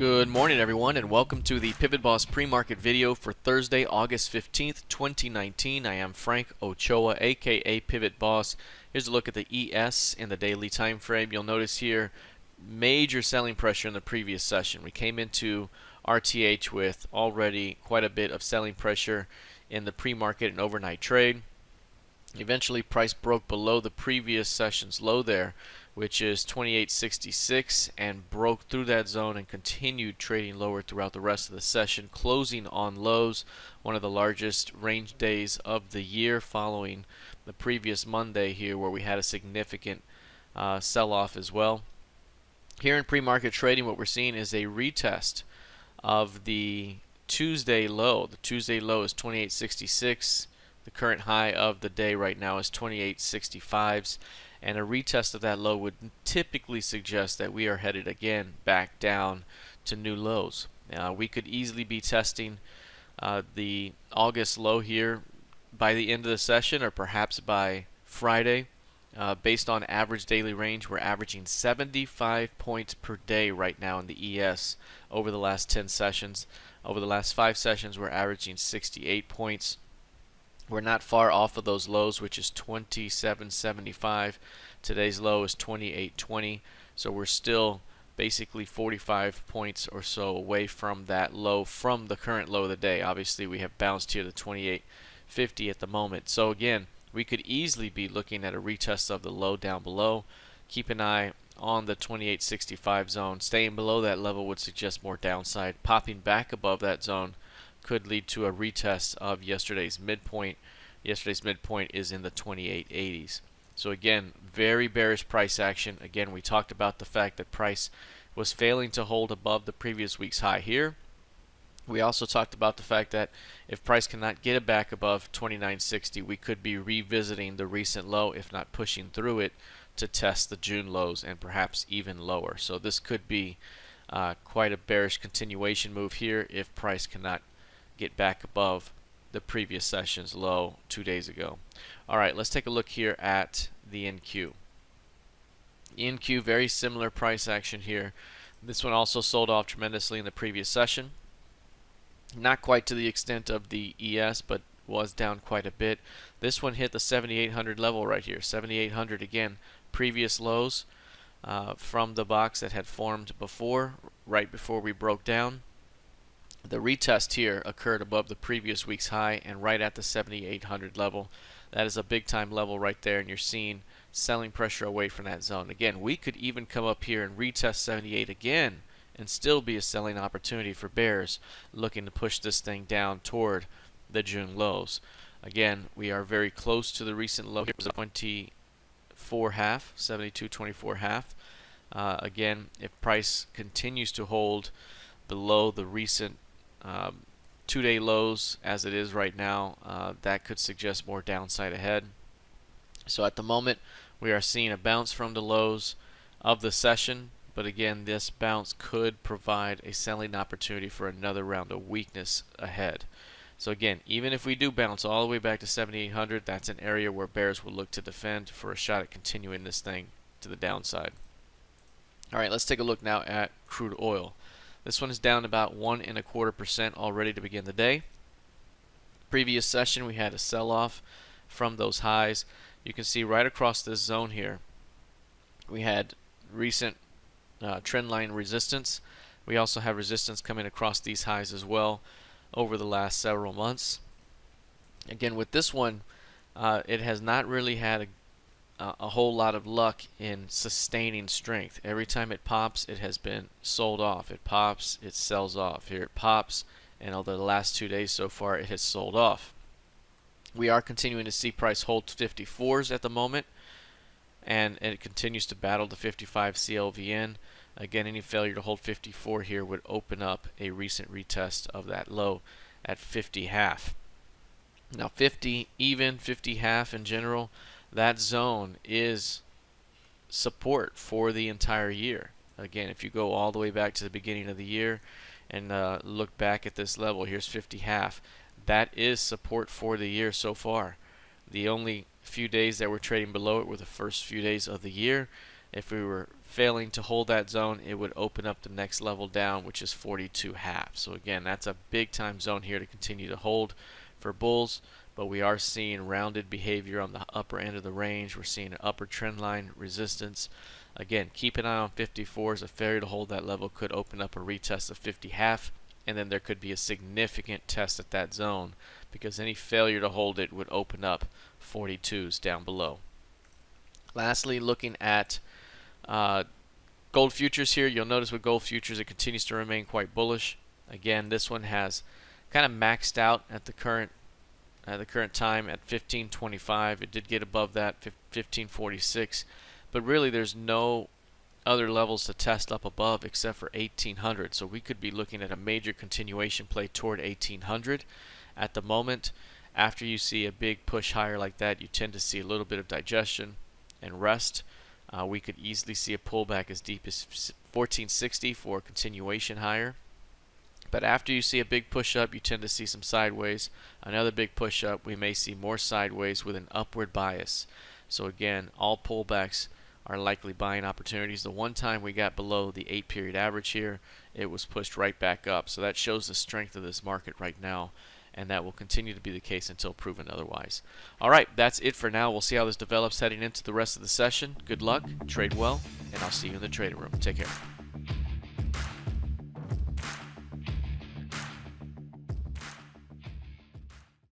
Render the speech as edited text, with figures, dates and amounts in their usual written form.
Good morning, everyone, and welcome to the PivotBoss pre-market video for Thursday, August 15th, 2019. I am Frank Ochoa, aka PivotBoss. Here's a look at the ES in the daily time frame. You'll notice here major selling pressure in the previous session. We came into RTH with already quite a bit of selling pressure in the pre-market and overnight trade. Eventually, price broke below the previous session's low there, which is 28.66, and broke through that zone and continued trading lower throughout the rest of the session, closing on lows, one of the largest range days of the year following the previous Monday here where we had a significant sell-off as well. Here in pre-market trading, what we're seeing is a retest of the Tuesday low. The Tuesday low is 28.66. The current high of the day right now is 28.65s, and a retest of that low would typically suggest that we are headed again back down to new lows. We could easily be testing the August low here by the end of the session or perhaps by Friday. Based on average daily range, we're averaging 75 points per day right now in the ES over the last 10 sessions. Over the last 5 sessions, we're averaging 68 points. We're not far off of those lows, which is 27.75. Today's low is 28.20. So we're still basically 45 points or so away from that low, from the current low of the day. Obviously, we have bounced here to 28.50 at the moment. So again, we could easily be looking at a retest of the low down below. Keep an eye on the 28.65 zone. Staying below that level would suggest more downside. Popping back above that zone could lead to a retest of yesterday's midpoint. Yesterday's midpoint is in the 28.80s. So again, very bearish price action. Again, we talked about the fact that price was failing to hold above the previous week's high here. We also talked about the fact that if price cannot get it back above 29.60, we could be revisiting the recent low, if not pushing through it, to test the June lows and perhaps even lower. So this could be quite a bearish continuation move here if price cannot get back above the previous session's low 2 days ago. Alright, let's take a look here at the NQ. NQ, very similar price action here. This one also sold off tremendously in the previous session. Not quite to the extent of the ES, but was down quite a bit. This one hit the 7,800 level right here. 7,800 again, previous lows from the box that had formed before, right before we broke down. The retest here occurred above the previous week's high and right at the 7,800 level. That is a big time level right there, and you're seeing selling pressure away from that zone. Again, we could even come up here and retest 78 again and still be a selling opportunity for bears looking to push this thing down toward the June lows. Again, we are very close to the recent low. Here was a 24.5, 72.24.5. Again, if price continues to hold below the recent 2-day lows as it is right now, that could suggest more downside ahead. So at the moment, we are seeing a bounce from the lows of the session, but again, this bounce could provide a selling opportunity for another round of weakness ahead. So again, even if we do bounce all the way back to 7,800, that's an area where bears will look to defend for a shot at continuing this thing to the downside. Alright, let's take a look now at crude oil. This one is down about 1.25% already to begin the day. Previous session, we had a sell-off from those highs. You can see right across this zone here, we had recent trend line resistance. We also have resistance coming across these highs as well over the last several months. Again, with this one, it has not really had a whole lot of luck in sustaining strength. Every time it pops, it has been sold off. It pops, it sells off. Here it pops, and over the last 2 days so far, it has sold off. We are continuing to see price hold 54s at the moment, and it continues to battle the 55 CLVN. Again, any failure to hold 54 here would open up a recent retest of that low at 50 half. Now 50 even, 50 half in general, that zone is support for the entire year. Again, if you go all the way back to the beginning of the year and look back at this level, here's 50 half. That is support for the year so far. The only few days that we're trading below it were the first few days of the year. If we were failing to hold that zone, it would open up the next level down, which is 42.5. So again, that's a big time zone here to continue to hold for bulls, but we are seeing rounded behavior on the upper end of the range. We're seeing an upper trend line resistance. Again, keep an eye on 54s. A failure to hold that level could open up a retest of 50.5, and then there could be a significant test at that zone, because any failure to hold it would open up 42s down below. Lastly, looking at gold futures here, you'll notice with gold futures it continues to remain quite bullish. Again, this one has kind of maxed out at the current time at 1525. It did get above that 1546, but really there's no other levels to test up above except for 1800. So we could be looking at a major continuation play toward 1800 at the moment. After you see a big push higher like that, you tend to see a little bit of digestion and rest. We could easily see a pullback as deep as 1460 for a continuation higher. But after you see a big push up, you tend to see some sideways. Another big push up, we may see more sideways with an upward bias. So again, all pullbacks are likely buying opportunities. The one time we got below the 8-period average here, it was pushed right back up. So that shows the strength of this market right now, and that will continue to be the case until proven otherwise. All right, that's it for now. We'll see how this develops heading into the rest of the session. Good luck, trade well, and I'll see you in the trading room. Take care.